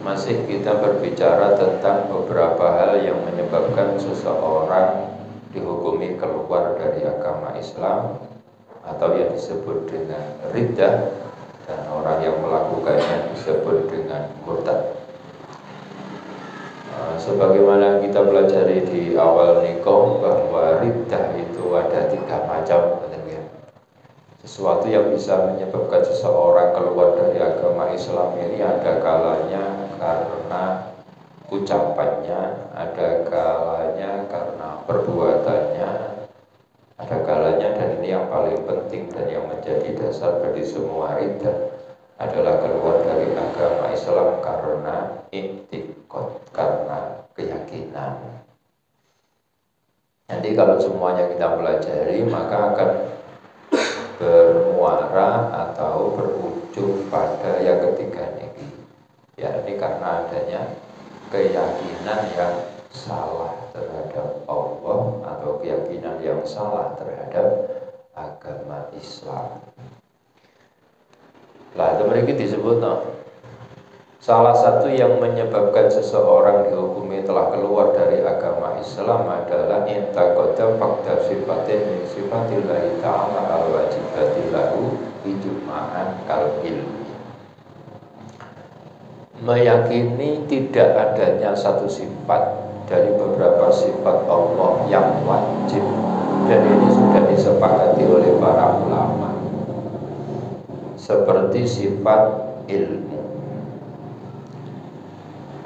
Masih kita berbicara tentang beberapa hal yang menyebabkan seseorang dihukumi keluar dari agama Islam atau yang disebut dengan riddah, dan orang yang melakukannya disebut dengan murtad. Sebagaimana kita pelajari di awal nikah bahwa riddah itu ada 3 macam. Sesuatu yang bisa menyebabkan seseorang keluar dari agama Islam ini ada kalanya karena ucapannya, ada kalanya karena perbuatannya, ada kalanya, dan ini yang paling penting dan yang menjadi dasar dari semua riddah adalah keluar dari agama Islam karena i'tiqad, karena keyakinan. Nanti kalau semuanya kita pelajari maka akan bermuara atau berujung pada yang ketiga ini, yakni karena adanya keyakinan yang salah terhadap Allah atau keyakinan yang salah terhadap agama Islam. Lah itu mereka disebut salah satu yang menyebabkan seseorang dihukumi telah keluar dari agama Islam adalah intaqada faqda sifatin min sifatillahi ta'ala al-wajibati lahu ijma'an kal-ilmi. Meyakini tidak adanya satu sifat dari beberapa sifat Allah yang wajib, dan ini sudah disepakati oleh para ulama, seperti sifat ilmu.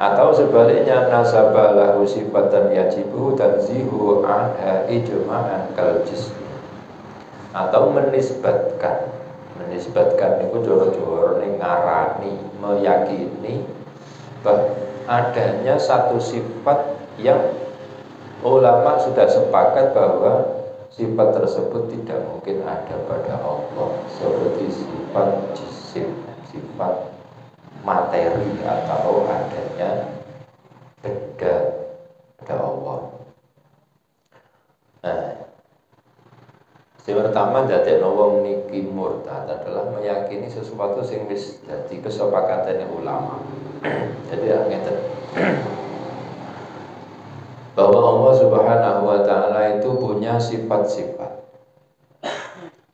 Atau sebaliknya nasabalahu sifatan yajibu tanzihu anha ijma'an kal jismi. Atau menisbatkan itu joro-joro ngarani, meyakini bahwa adanya satu sifat yang ulama sudah sepakat bahwa sifat tersebut tidak mungkin ada pada Allah, seperti sifat jisim, sifat materi atau adanya benda pada Allah. Nah, yang pertama dadekno wong niki murtad adalah meyakini sesuatu sing wis dadi kesepakatan ulama. Jadi ngeten. Bahwa Allah Subhanahu wa taala itu punya sifat-sifat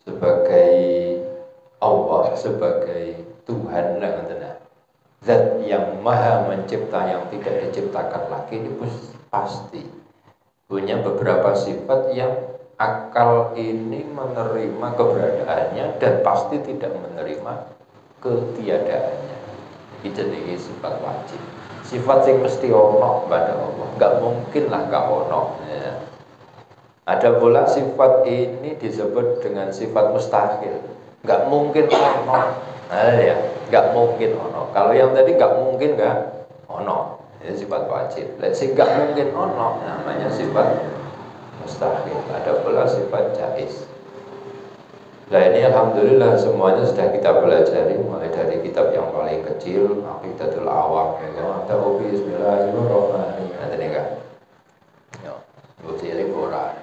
sebagai Allah, sebagai Tuhan lah ngoten. Zat yang maha mencipta yang tidak diciptakan lagi itu pasti punya beberapa sifat yang akal ini menerima keberadaannya dan pasti tidak menerima ketiadaannya. Itu sifat wajib, sifat yang mesti ono pada Allah, nggak mungkin lah nggak ono ya. Ada pula sifat ini disebut dengan sifat mustahil, nggak mungkin ono. Nah ya, nggak mungkin ono. Kalau yang tadi nggak mungkin nggak ono, ini sifat wajib. Nggak mungkin ono namanya sifat mustahil. Ada pula sifat jaiz. Nah ini alhamdulillah semuanya sudah kita pelajari, mulai dari kitab yang paling kecil Aqidatul Awam, ya kan, ada Bismillahirrahmanirrahim. Nanti nih kan, yo, bukti ini borak.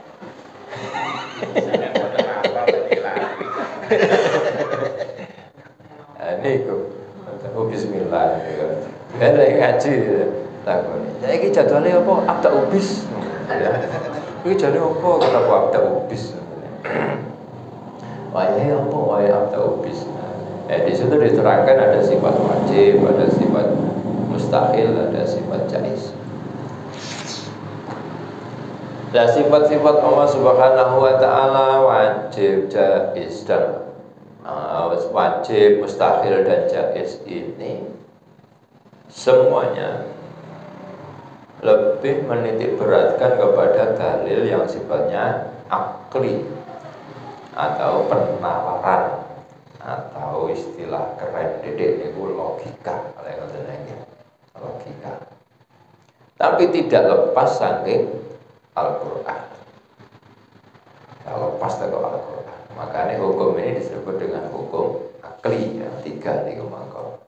Ini kok bismillah ya. Kan lagi ngaji takoni. Ya iki jadwale apa? Abda ubis. Ya. Iki jane apa kata aku abda ubis. Wae apa wae abda ubis. Di situ diterangkan ada sifat wajib, ada sifat mustahil, ada sifat jaiz. Nah, sifat-sifat Allah Subhanahu wa taala wajib, jaiz dan wajib, mustahil dan jaiz ini semuanya lebih menitik beratkan kepada dalil yang sifatnya akli atau penalaran atau istilah keren dedek itu logika, logika. Tapi tidak lepas saking Al-Quran. Kalau lepas dari Al-Quran, makanya hukum ini disebut dengan hukum akli ya, 3 nih kemangkau.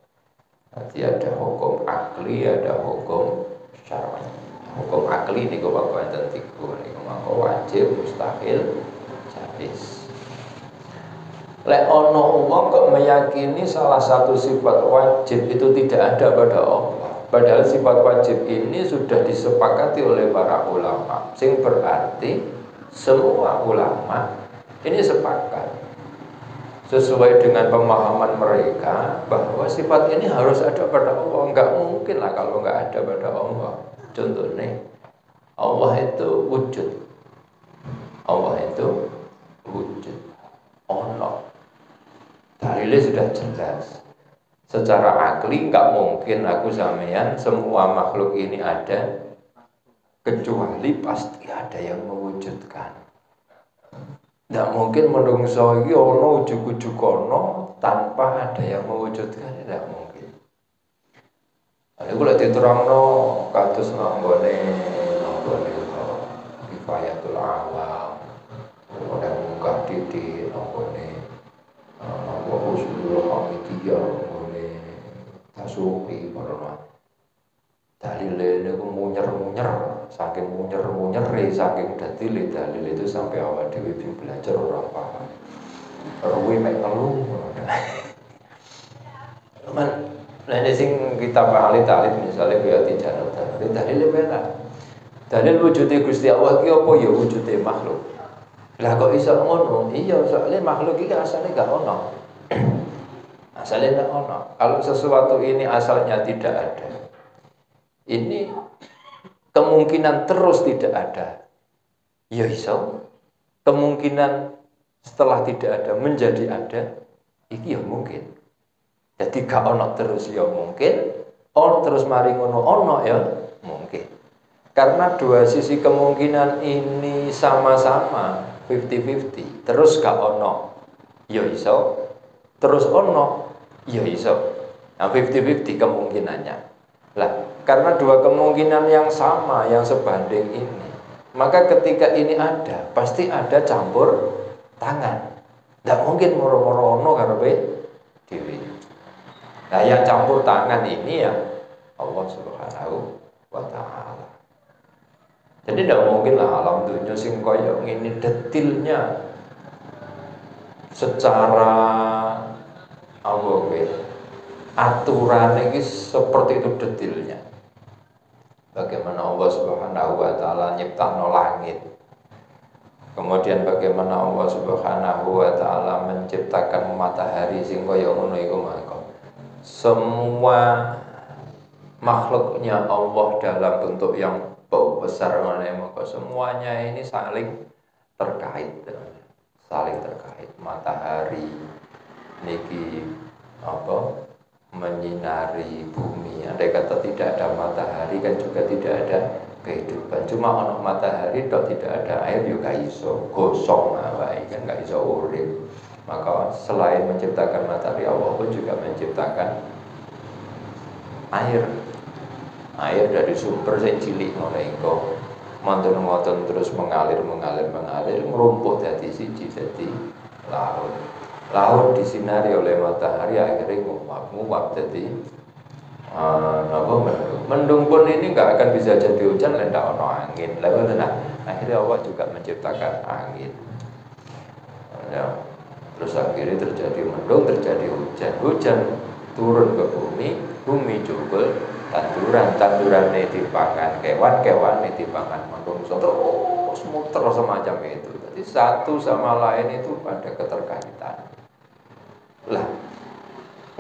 Nanti ada hukum akli, ada hukum syar'i. Hukum akli nih kemangkau yang tentu nih kemangkau wajib, mustahil, jaiz. Lek ono wong kok meyakini salah satu sifat wajib itu tidak ada pada Allah, Padahal sifat wajib ini sudah disepakati oleh para ulama, sing berarti semua ulama ini sepakat sesuai dengan pemahaman mereka bahwa sifat ini harus ada pada Allah. Enggak mungkin lah kalau enggak ada pada Allah. Contohnya Allah itu wujud. Allah itu wujud. Ono. Dalilnya sudah jelas. Secara akli nggak mungkin aku sampean semua makhluk ini ada kecuali pasti ada yang mewujudkan. Nggak mungkin menungso iki ono ujug-ujug ono tanpa ada yang mewujudkan, tidak mungkin. Aku lek diterangno kados nggone kifayatul awam. Ora muka titik nggone wa usulul hamidiyah tasuki karena dalile niku munyer-munyer saking munyer-munyere saking datile dalile itu sampai awal dhewe belajar ora paham. Ruwi mek ngelu. Man nek sing kitab ahli taklid misale kaya tijarah dalile benar. Dalil wujude Gusti Allah ki apa ya wujude makhluk. Lah kok iso ngono? Iya, soalnya makhluk iki asale gak ono. Asalnya tidak ono. Kalau sesuatu ini asalnya tidak ada, ini kemungkinan terus tidak ada. Ya iso. Kemungkinan setelah tidak ada menjadi ada, iki ya mungkin. Jadi gak ono terus ya mungkin, ono terus mari ngono ono ya mungkin. Karena dua sisi kemungkinan ini sama-sama 50-50. Terus gak ono, ya iso. Terus ono, ya iso. Nah 50-50 kemungkinannya. Lah, karena dua kemungkinan yang sama, yang sebanding ini, maka ketika ini ada, pasti ada campur tangan. Tidak mungkin moro-moro ono karepe dhewe. Nah, yang campur tangan ini ya Allah Subhanahu wa taala. Jadi tidak mungkin lah alam dunia sing koyo ngene detilnya secara aturan ini seperti itu detilnya. Bagaimana Allah Subhanahu wa taala nyiptakno langit. Kemudian bagaimana Allah Subhanahu wa taala menciptakan matahari sing kaya ngono iku mangko. Semua makhluknya Allah dalam bentuk yang besar maka semuanya ini saling terkait. Saling terkait. Matahari niki apa menyinari bumi. Andai kata tidak ada matahari kan juga tidak ada kehidupan. Cuma ono matahari tok tidak ada air juga iso gosong wae kan gak iso urip. Maka selain menciptakan matahari, Allah pun juga menciptakan air. Air dari sumber sing cilik ngono iku. Mantun-mantun terus mengalir merumput dadi siji dadi laut. Laut disinari oleh matahari akhirnya nguap jadi mendung pun ini nggak akan bisa jadi hujan lenda ono angin. Lalu akhirnya Allah juga menciptakan angin. Ya, terus akhirnya terjadi mendung, terjadi hujan turun ke bumi jubel tanduran dipangan kewan dipangan menungso terus muter semacam itu. Jadi satu sama lain itu pada keterkaitan. Lah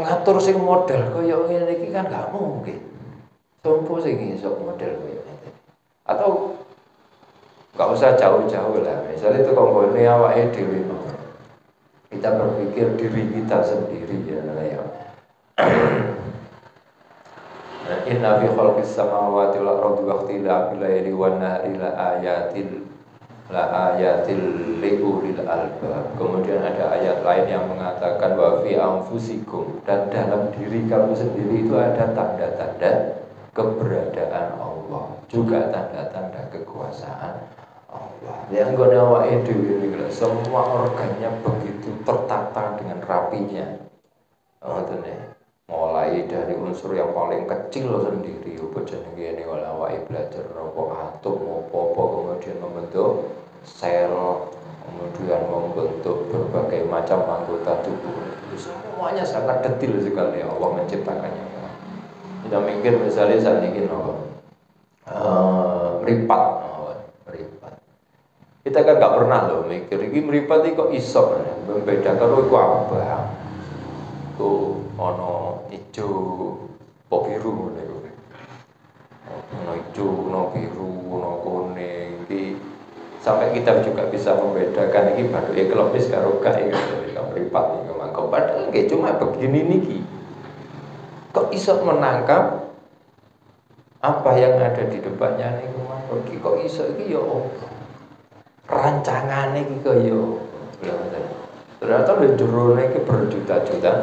ngatur sing model kaya ngene iki kan gak mungkin. Sompo sing iso model kaya ngene. Atau gak usah jauh-jauh lah. Misalnya itu konggone awake dhewe mau. Kita berpikir diri kita sendiri ya. Inna fi khalqis samawati wal ardi wa ikhtilafil laili wan nahari la ayatil liulil albab. Kemudian ada ayat lain yang mengatakan wa fi anfusikum, dan dalam diri kamu sendiri itu ada tanda-tanda keberadaan Allah, juga tanda-tanda kekuasaan Allah. Yang gone awake dhewe niku semua organnya begitu tertata dengan rapinya. Mulai dari unsur yang paling kecil sendiri, apa jenenge ini kalau awake belajar apa atom apa kemudian membentuk sel, kemudian membentuk berbagai macam anggota tubuh. Semuanya sangat detail sekali Allah menciptakannya. Kita mikir misalnya saat ini meripat, meripat. Kita kan nggak pernah loh mikir ini meripat ini kok iso membedakan itu apa? Itu ono hijau, pok biru nih. Ono hijau, ono biru, ono kuning. Sampai kita juga bisa membedakan ini baru eklopis karo gak meripat ini mangko. Padahal nggak cuma begini niki. Kok iso menangkap apa yang ada di depannya nih mangko? Kok iso iki yo rancangan iki kaya ternyata di jero iki berjuta-juta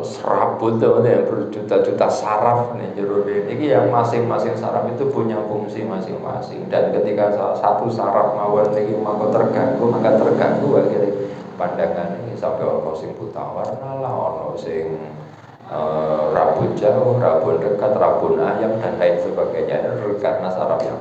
serabut yang berjuta-juta saraf nih jero ini yang masing-masing saraf itu punya fungsi masing-masing dan ketika salah satu saraf mawon niki maka terganggu akhirnya pandangan ini sampai ono sing buta warna lah ono sing rabun jauh, rabun dekat, rabun ayam dan lain sebagainya karena saraf yang